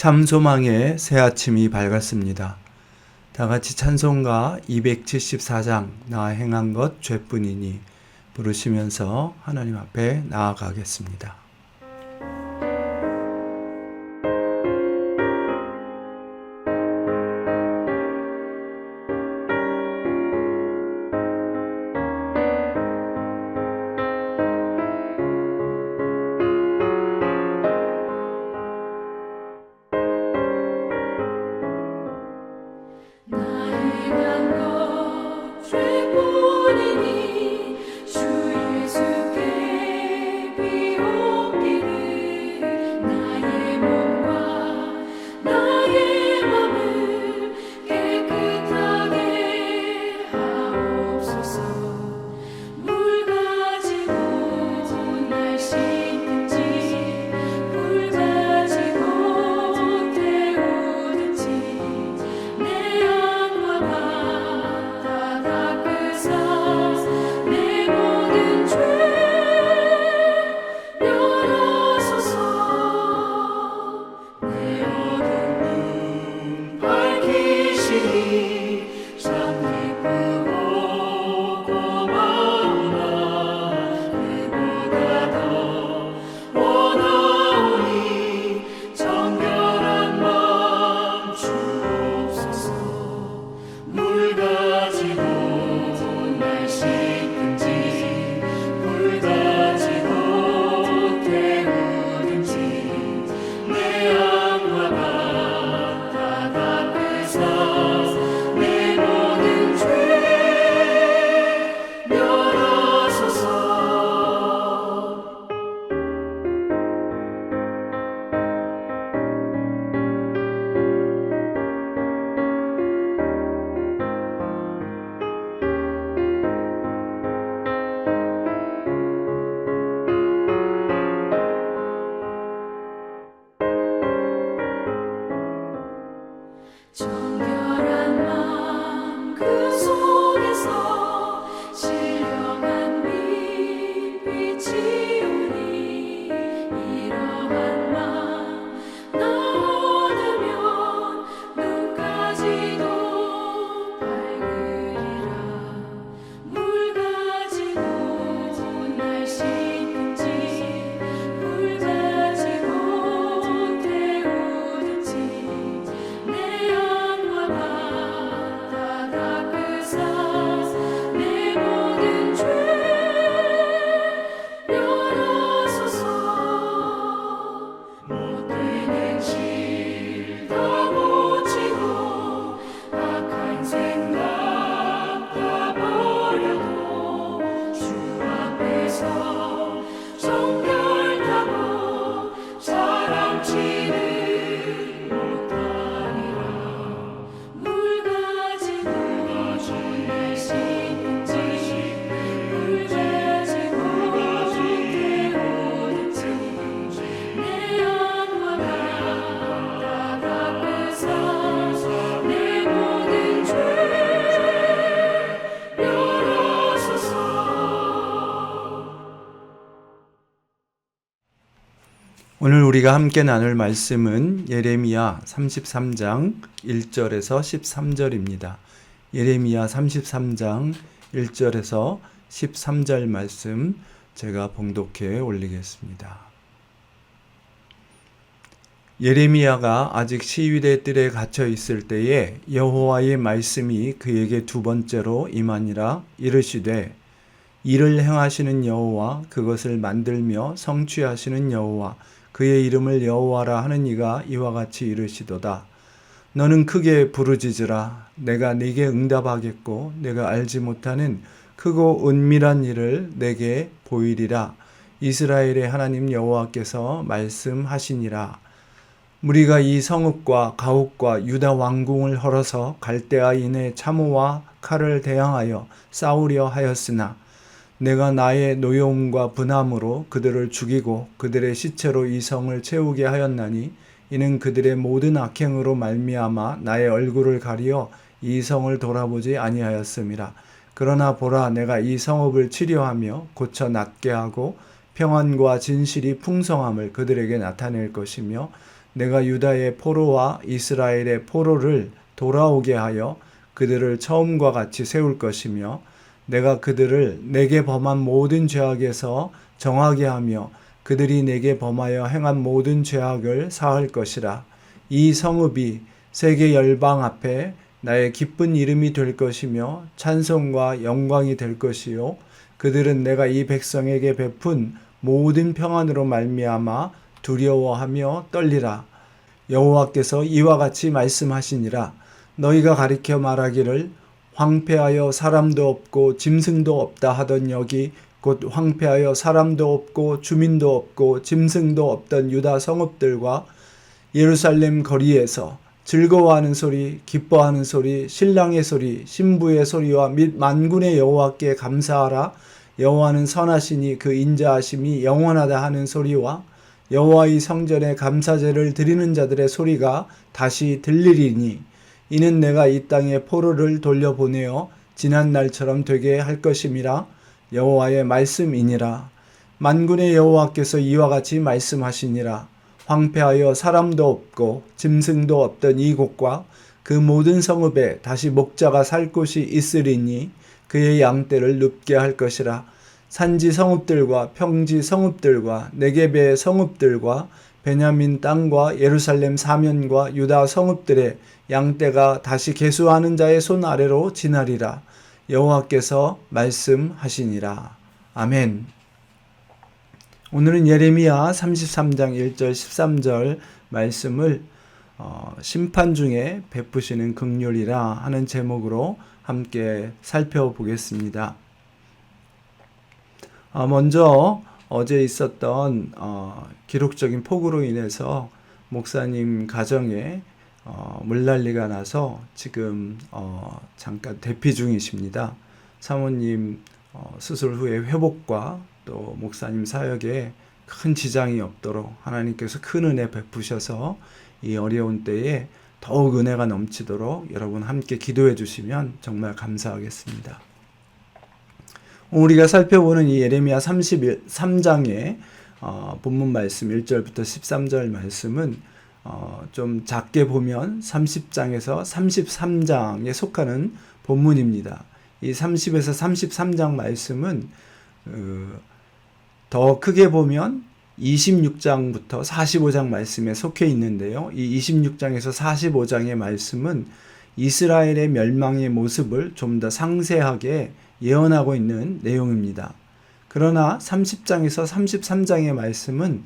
참 소망의 새 아침이 밝았습니다. 다 같이 찬송가 274장 나 행한 것 죄뿐이니 부르시면서 하나님 앞에 나아가겠습니다. 오늘 우리가 함께 나눌 말씀은 예레미야 33장 1절에서 13절입니다. 예레미야 33장 1절에서 13절 말씀 제가 봉독해 올리겠습니다. 예레미야가 아직 시위대 뜰에 갇혀 있을 때에 여호와의 말씀이 그에게 두 번째로 임하니라. 이르시되 이를 행하시는 여호와 그것을 만들며 성취하시는 여호와 그의 이름을 여호와라 하는 이가 이와 같이 이르시도다. 너는 크게 부르짖으라. 내가 네게 응답하겠고 내가 알지 못하는 크고 은밀한 일을 내게 보이리라. 이스라엘의 하나님 여호와께서 말씀하시니라. 무리가 이 성읍과 가옥과 유다 왕궁을 헐어서 갈대아인의 참호와 칼을 대항하여 싸우려 하였으나 내가 나의 노여움과 분함으로 그들을 죽이고 그들의 시체로 이 성을 채우게 하였나니 이는 그들의 모든 악행으로 말미암아 나의 얼굴을 가리어 이 성을 돌아보지 아니하였음이라. 그러나 보라, 내가 이 성읍을 치료하며 고쳐 낫게 하고 평안과 진실이 풍성함을 그들에게 나타낼 것이며 내가 유다의 포로와 이스라엘의 포로를 돌아오게 하여 그들을 처음과 같이 세울 것이며 내가 그들을 내게 범한 모든 죄악에서 정하게 하며 그들이 내게 범하여 행한 모든 죄악을 사할 것이라. 이 성읍이 세계 열방 앞에 나의 기쁜 이름이 될 것이며 찬송과 영광이 될 것이요 그들은 내가 이 백성에게 베푼 모든 평안으로 말미암아 두려워하며 떨리라. 여호와께서 이와 같이 말씀하시니라. 너희가 가리켜 말하기를 황폐하여 사람도 없고 짐승도 없다 하던 여기 곧 황폐하여 사람도 없고 주민도 없고 짐승도 없던 유다 성읍들과 예루살렘 거리에서 즐거워하는 소리, 기뻐하는 소리, 신랑의 소리, 신부의 소리와 및 만군의 여호와께 감사하라. 여호와는 선하시니 그 인자하심이 영원하다 하는 소리와 여호와의 성전에 감사제를 드리는 자들의 소리가 다시 들리리니 이는 내가 이 땅에 포로를 돌려보내어 지난 날처럼 되게 할 것임이라. 여호와의 말씀이니라. 만군의 여호와께서 이와 같이 말씀하시니라. 황폐하여 사람도 없고 짐승도 없던 이곳과 그 모든 성읍에 다시 목자가 살 곳이 있으리니 그의 양떼를 눕게 할 것이라. 산지 성읍들과 평지 성읍들과 네게베의 성읍들과 베냐민 땅과 예루살렘 사면과 유다 성읍들의 양떼가 다시 계수하는 자의 손 아래로 지나리라. 여호와께서 말씀하시니라. 아멘. 오늘은 예레미야 33장 1절 13절 말씀을 심판 중에 베푸시는 긍휼이라 하는 제목으로 함께 살펴보겠습니다. 먼저 어제 있었던 기록적인 폭우로 인해서 목사님 가정에 물난리가 나서 지금 잠깐 대피 중이십니다. 사모님 수술 후에 회복과 또 목사님 사역에 큰 지장이 없도록 하나님께서 큰 은혜 베푸셔서 이 어려운 때에 더욱 은혜가 넘치도록 여러분 함께 기도해 주시면 정말 감사하겠습니다. 우리가 살펴보는 이 예레미야 33장의 본문 말씀 1절부터 13절 말씀은 좀 작게 보면 30장에서 33장에 속하는 본문입니다. 이 30에서 33장 말씀은 더 크게 보면 26장부터 45장 말씀에 속해 있는데요. 이 26장에서 45장의 말씀은 이스라엘의 멸망의 모습을 좀 더 상세하게 예언하고 있는 내용입니다. 그러나 30장에서 33장의 말씀은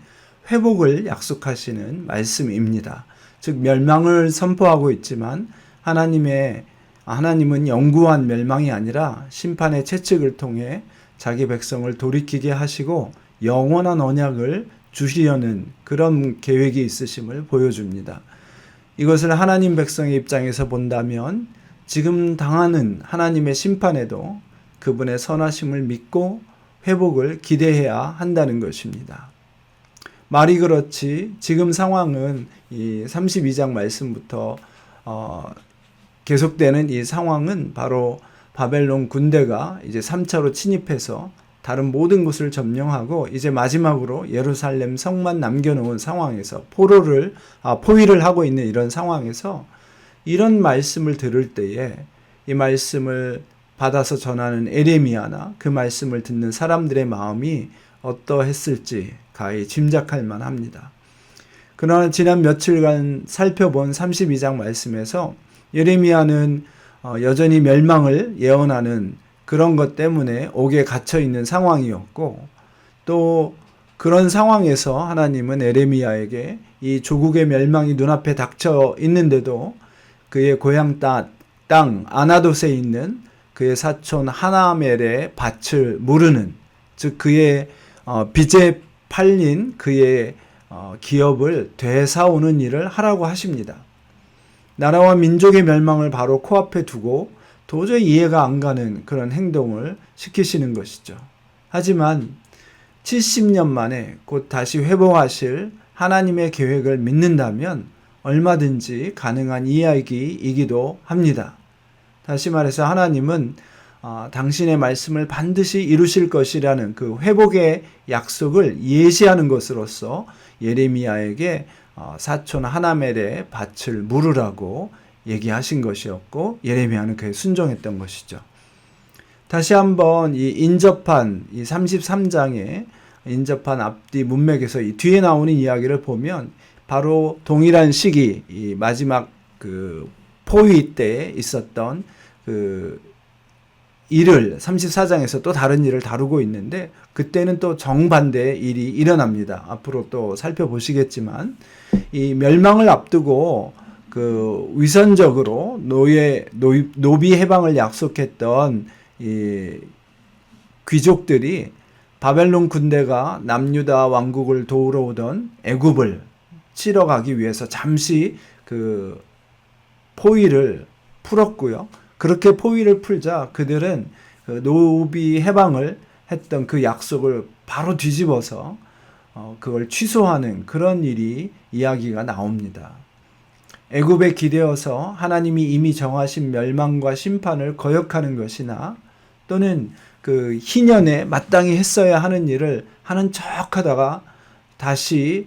회복을 약속하시는 말씀입니다. 즉 멸망을 선포하고 있지만 하나님은 영구한 멸망이 아니라 심판의 채찍을 통해 자기 백성을 돌이키게 하시고 영원한 언약을 주시려는 그런 계획이 있으심을 보여줍니다. 이것을 하나님 백성의 입장에서 본다면 지금 당하는 하나님의 심판에도 그분의 선하심을 믿고 회복을 기대해야 한다는 것입니다. 말이 그렇지 지금 상황은 이 32장 말씀부터 계속되는 이 상황은 바로 바벨론 군대가 이제 3차로 침입해서 다른 모든 곳을 점령하고 이제 마지막으로 예루살렘 성만 남겨놓은 상황에서 포위를 하고 있는 이런 상황에서 이런 말씀을 들을 때에 이 말씀을 받아서 전하는 예레미야나 그 말씀을 듣는 사람들의 마음이 어떠했을지 가히 짐작할 만합니다. 그러나 지난 며칠간 살펴본 32장 말씀에서 예레미야는 여전히 멸망을 예언하는 그런 것 때문에 옥에 갇혀 있는 상황이었고 또 그런 상황에서 하나님은 예레미야에게 이 조국의 멸망이 눈앞에 닥쳐 있는데도 그의 고향 땅 아나돗에 있는 그의 사촌 하나멜의 밭을 무르는 즉 그의 빚에 팔린 그의 기업을 되사오는 일을 하라고 하십니다. 나라와 민족의 멸망을 바로 코앞에 두고 도저히 이해가 안 가는 그런 행동을 시키시는 것이죠. 하지만 70년 만에 곧 다시 회복하실 하나님의 계획을 믿는다면 얼마든지 가능한 이야기이기도 합니다. 다시 말해서 하나님은 당신의 말씀을 반드시 이루실 것이라는 그 회복의 약속을 예시하는 것으로서 예레미야에게 사촌 하나멜의 밭을 물으라고 얘기하신 것이었고, 예레미야는 그에 순종했던 것이죠. 다시 한번 이 인접한 이 33장의 인접한 앞뒤 문맥에서 이 뒤에 나오는 이야기를 보면 바로 동일한 시기, 이 마지막 그 포위 때 있었던 그 일을 34장에서 또 다른 일을 다루고 있는데, 그때는 또 정반대의 일이 일어납니다. 앞으로 또 살펴보시겠지만, 이 멸망을 앞두고 그 위선적으로 노비 해방을 약속했던 이 귀족들이 바벨론 군대가 남유다 왕국을 도우러 오던 애굽을 치러 가기 위해서 잠시 그 포위를 풀었고요. 그렇게 포위를 풀자 그들은 그 노비 해방을 했던 그 약속을 바로 뒤집어서 그걸 취소하는 그런 일이 이야기가 나옵니다. 애굽에 기대어서 하나님이 이미 정하신 멸망과 심판을 거역하는 것이나, 또는 그 희년에 마땅히 했어야 하는 일을 하는 척 하다가 다시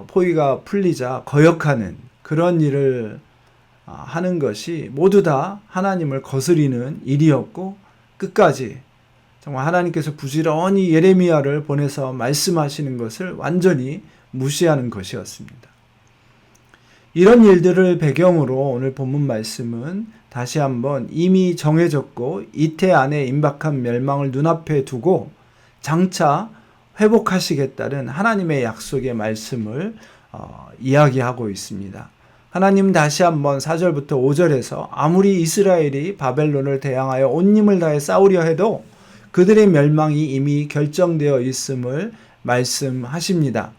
포위가 풀리자 거역하는 그런 일을 하는 것이 모두 다 하나님을 거스리는 일이었고, 끝까지 정말 하나님께서 부지런히 예레미야를 보내서 말씀하시는 것을 완전히 무시하는 것이었습니다. 이런 일들을 배경으로 오늘 본문 말씀은 다시 한번 이미 정해졌고 이태 안에 임박한 멸망을 눈앞에 두고 장차 회복하시겠다는 하나님의 약속의 말씀을 이야기하고 있습니다. 하나님 다시 한번 4절부터 5절에서 아무리 이스라엘이 바벨론을 대항하여 온 힘을 다해 싸우려 해도 그들의 멸망이 이미 결정되어 있음을 말씀하십니다.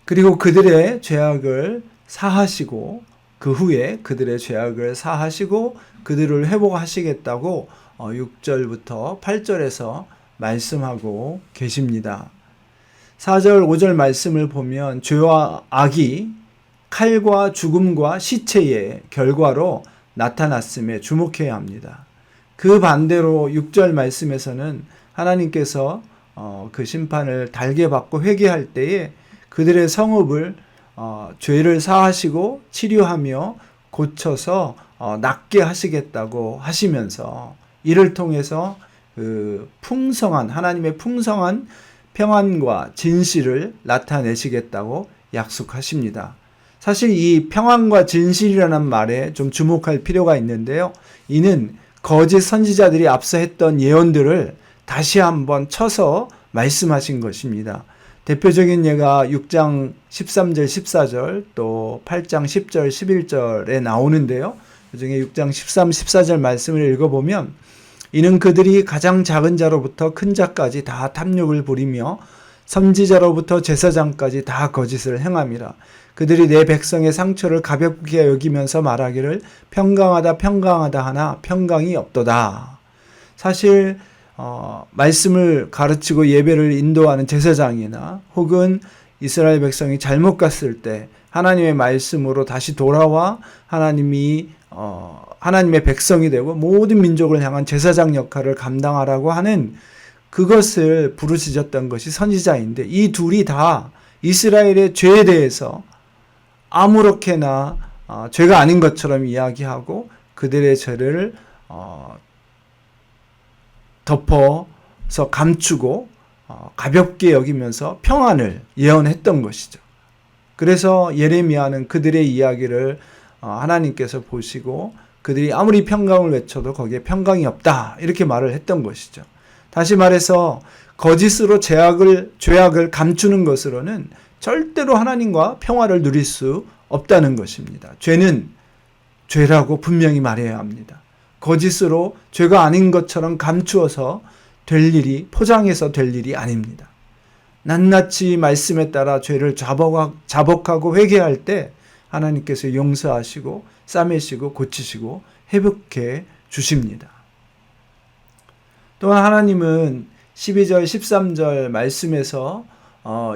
그리고 그들의 죄악을 사하시고, 그 후에 그들의 죄악을 사하시고 그들을 회복하시겠다고 6절부터 8절에서 말씀하고 계십니다. 4절, 5절 말씀을 보면 죄와 악이 칼과 죽음과 시체의 결과로 나타났음에 주목해야 합니다. 그 반대로 6절 말씀에서는 하나님께서 그 심판을 달게 받고 회개할 때에 그들의 성읍을 죄를 사하시고 치료하며 고쳐서 낫게 하시겠다고 하시면서 이를 통해서 그 풍성한 하나님의 풍성한 평안과 진실을 나타내시겠다고 약속하십니다. 사실 이 평안과 진실이라는 말에 좀 주목할 필요가 있는데요. 이는 거짓 선지자들이 앞서 했던 예언들을 다시 한번 쳐서 말씀하신 것입니다. 대표적인 예가 6장 13절 14절 또 8장 10절 11절에 나오는데요. 그중에 6장 13, 14절 말씀을 읽어보면, 이는 그들이 가장 작은 자로부터 큰 자까지 다 탐욕을 부리며 선지자로부터 제사장까지 다 거짓을 행함이라. 그들이 내 백성의 상처를 가볍게 여기면서 말하기를 평강하다 평강하다 하나 평강이 없도다. 사실 말씀을 가르치고 예배를 인도하는 제사장이나 혹은 이스라엘 백성이 잘못 갔을 때 하나님의 말씀으로 다시 돌아와 하나님의 백성이 되고 모든 민족을 향한 제사장 역할을 감당하라고 하는 그것을 부르짖었던 것이 선지자인데, 이 둘이 다 이스라엘의 죄에 대해서 아무렇게나 죄가 아닌 것처럼 이야기하고 그들의 죄를 덮어서 감추고 가볍게 여기면서 평안을 예언했던 것이죠. 그래서 예레미야는 그들의 이야기를 하나님께서 보시고 그들이 아무리 평강을 외쳐도 거기에 평강이 없다 이렇게 말을 했던 것이죠. 다시 말해서 거짓으로 죄악을 감추는 것으로는 절대로 하나님과 평화를 누릴 수 없다는 것입니다. 죄는 죄라고 분명히 말해야 합니다. 거짓으로 죄가 아닌 것처럼 감추어서 될 일이, 포장해서 될 일이 아닙니다. 낱낱이 말씀에 따라 죄를 자복하고 회개할 때 하나님께서 용서하시고 싸매시고 고치시고 회복해 주십니다. 또한 하나님은 12절 13절 말씀에서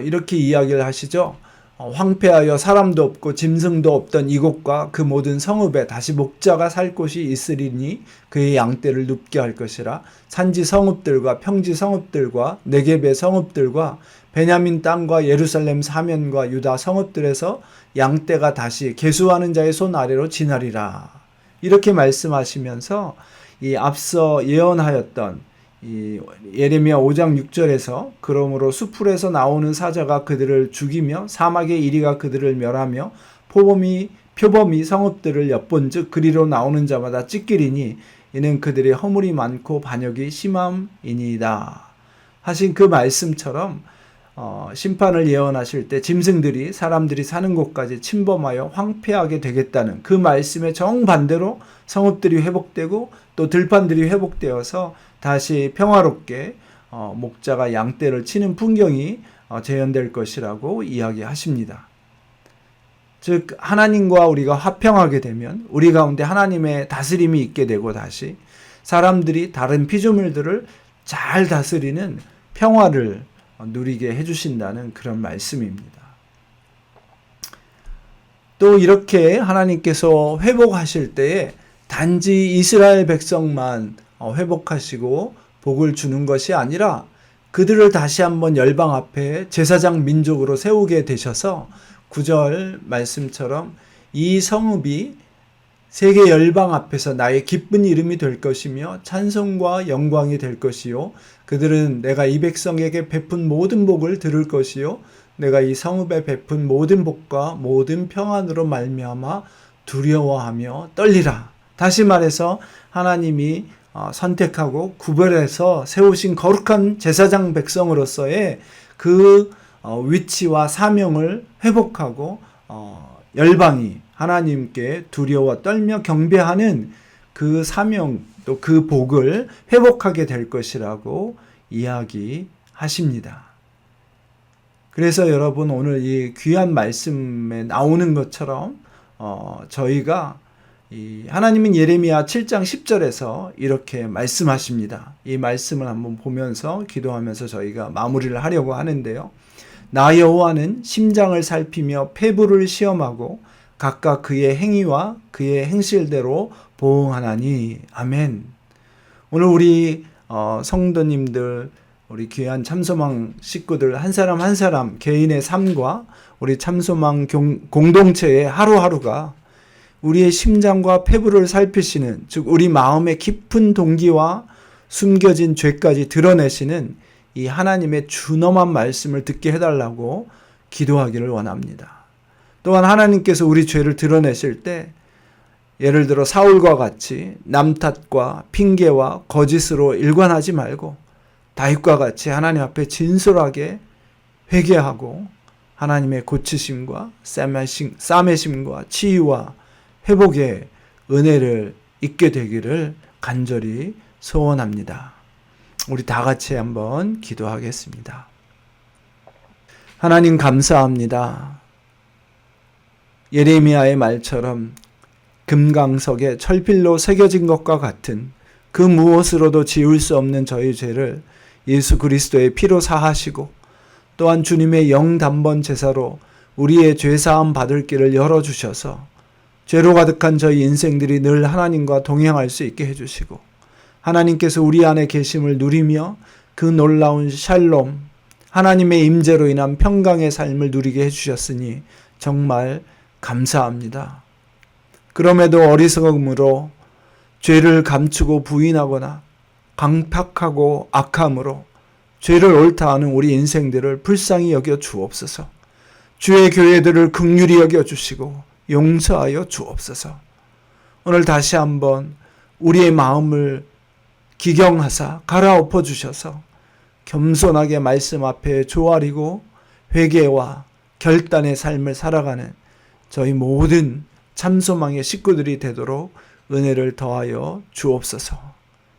이렇게 이야기를 하시죠. 황폐하여 사람도 없고 짐승도 없던 이곳과 그 모든 성읍에 다시 목자가 살 곳이 있으리니 그의 양떼를 눕게 할 것이라. 산지 성읍들과 평지 성읍들과 네겝의 성읍들과 베냐민 땅과 예루살렘 사면과 유다 성읍들에서 양떼가 다시 계수하는 자의 손 아래로 지나리라. 이렇게 말씀하시면서 이 앞서 예언하였던 이 예레미야 5장 6절에서 그러므로 수풀에서 나오는 사자가 그들을 죽이며 사막의 이리가 그들을 멸하며 표범이 성읍들을 엿본즉 그리로 나오는 자마다 찢기리니 이는 그들의 허물이 많고 반역이 심함이니이다 하신 그 말씀처럼 심판을 예언하실 때 짐승들이 사람들이 사는 곳까지 침범하여 황폐하게 되겠다는 그 말씀의 정반대로 성읍들이 회복되고 또 들판들이 회복되어서 다시 평화롭게 목자가 양떼를 치는 풍경이 재현될 것이라고 이야기하십니다. 즉 하나님과 우리가 화평하게 되면 우리 가운데 하나님의 다스림이 있게 되고 다시 사람들이 다른 피조물들을 잘 다스리는 평화를 누리게 해주신다는 그런 말씀입니다. 또 이렇게 하나님께서 회복하실 때에 단지 이스라엘 백성만 회복하시고 복을 주는 것이 아니라 그들을 다시 한번 열방 앞에 제사장 민족으로 세우게 되셔서 9절 말씀처럼 이 성읍이 세계 열방 앞에서 나의 기쁜 이름이 될 것이며 찬송과 영광이 될 것이요 그들은 내가 이 백성에게 베푼 모든 복을 들을 것이요 내가 이 성읍에 베푼 모든 복과 모든 평안으로 말미암아 두려워하며 떨리라. 다시 말해서 하나님이 선택하고 구별해서 세우신 거룩한 제사장 백성으로서의 그 위치와 사명을 회복하고 열방이 하나님께 두려워 떨며 경배하는 그 사명 또 그 복을 회복하게 될 것이라고 이야기하십니다. 그래서 여러분 오늘 이 귀한 말씀에 나오는 것처럼 저희가 하나님은 예레미야 7장 10절에서 이렇게 말씀하십니다. 이 말씀을 한번 보면서 기도하면서 저희가 마무리를 하려고 하는데요. 나 여호와는 심장을 살피며 폐부를 시험하고 각각 그의 행위와 그의 행실대로 보응하나니. 아멘. 오늘 우리 성도님들 우리 귀한 참소망 식구들 한 사람 한 사람 개인의 삶과 우리 참소망 공동체의 하루하루가 우리의 심장과 폐부를 살피시는 즉 우리 마음의 깊은 동기와 숨겨진 죄까지 드러내시는 이 하나님의 준엄한 말씀을 듣게 해달라고 기도하기를 원합니다. 또한 하나님께서 우리 죄를 드러내실 때 예를 들어 사울과 같이 남 탓과 핑계와 거짓으로 일관하지 말고 다윗과 같이 하나님 앞에 진솔하게 회개하고 하나님의 고치심과 싸매심과 치유와 회복의 은혜를 잊게 되기를 간절히 소원합니다. 우리 다 같이 한번 기도하겠습니다. 하나님 감사합니다. 예레미야의 말처럼 금강석에 철필로 새겨진 것과 같은 그 무엇으로도 지울 수 없는 저희 죄를 예수 그리스도의 피로 사하시고 또한 주님의 영단번 제사로 우리의 죄사함 받을 길을 열어주셔서 죄로 가득한 저희 인생들이 늘 하나님과 동행할 수 있게 해주시고 하나님께서 우리 안에 계심을 누리며 그 놀라운 샬롬 하나님의 임재로 인한 평강의 삶을 누리게 해주셨으니 정말 감사합니다. 그럼에도 어리석음으로 죄를 감추고 부인하거나 강팍하고 악함으로 죄를 옳다 하는 우리 인생들을 불쌍히 여겨 주옵소서. 주의 교회들을 긍휼히 여겨 주시고 용서하여 주옵소서. 오늘 다시 한번 우리의 마음을 기경하사 갈아엎어 주셔서 겸손하게 말씀 앞에 조아리고 회개와 결단의 삶을 살아가는 저희 모든 참소망의 식구들이 되도록 은혜를 더하여 주옵소서.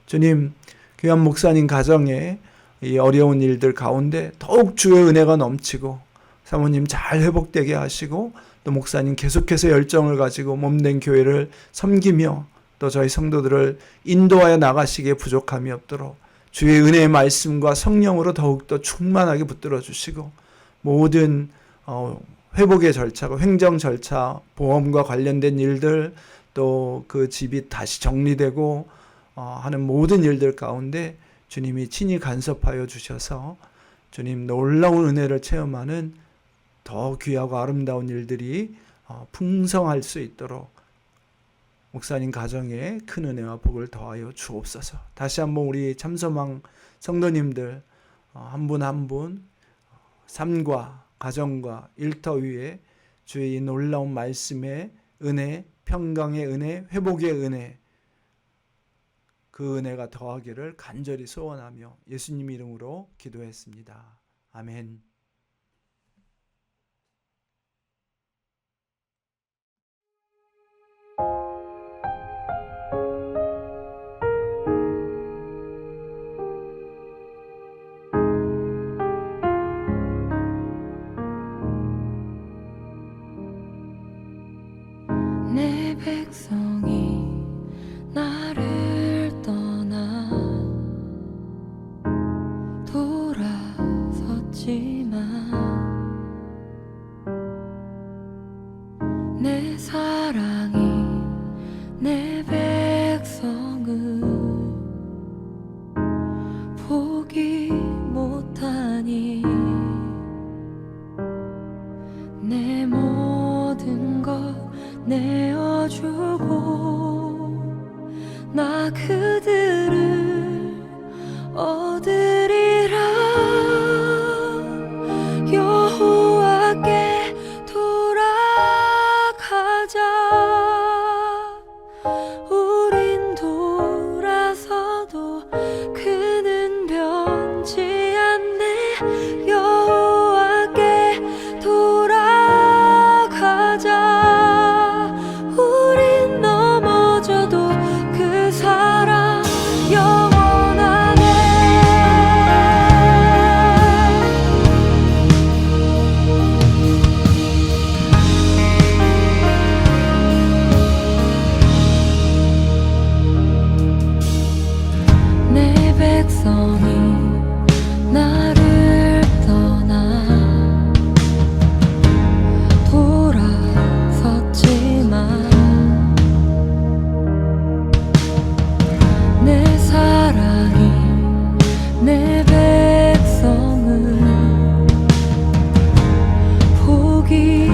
주님, 귀한 목사님 가정에 이 어려운 일들 가운데 더욱 주의 은혜가 넘치고 사모님 잘 회복되게 하시고 또 목사님 계속해서 열정을 가지고 몸된 교회를 섬기며 또 저희 성도들을 인도하여 나가시기에 부족함이 없도록 주의 은혜의 말씀과 성령으로 더욱더 충만하게 붙들어 주시고 모든 회복의 절차가 횡정 절차, 보험과 관련된 일들, 또 그 집이 다시 정리되고 하는 모든 일들 가운데 주님이 친히 간섭하여 주셔서 주님 놀라운 은혜를 체험하는 더 귀하고 아름다운 일들이 풍성할 수 있도록 목사님 가정에 큰 은혜와 복을 더하여 주옵소서. 다시 한번 우리 참소망 성도님들 한 분 한 분 삶과 가정과 일터 위에 주의 이 놀라운 말씀의 은혜, 평강의 은혜, 회복의 은혜, 그 은혜가 더하기를 간절히 소원하며 예수님 이름으로 기도했습니다. 아멘. 내 백성이 나를 떠나 돌아섰지만 내 사랑이 내 백성을 포기 못하니 내 모든 것 내어주고 나 그들을 얻으리라. 여호와께 돌아가자. 우린 돌아서도 그는 변치 않네. 여호와께 돌아가자. 내 백성을 포기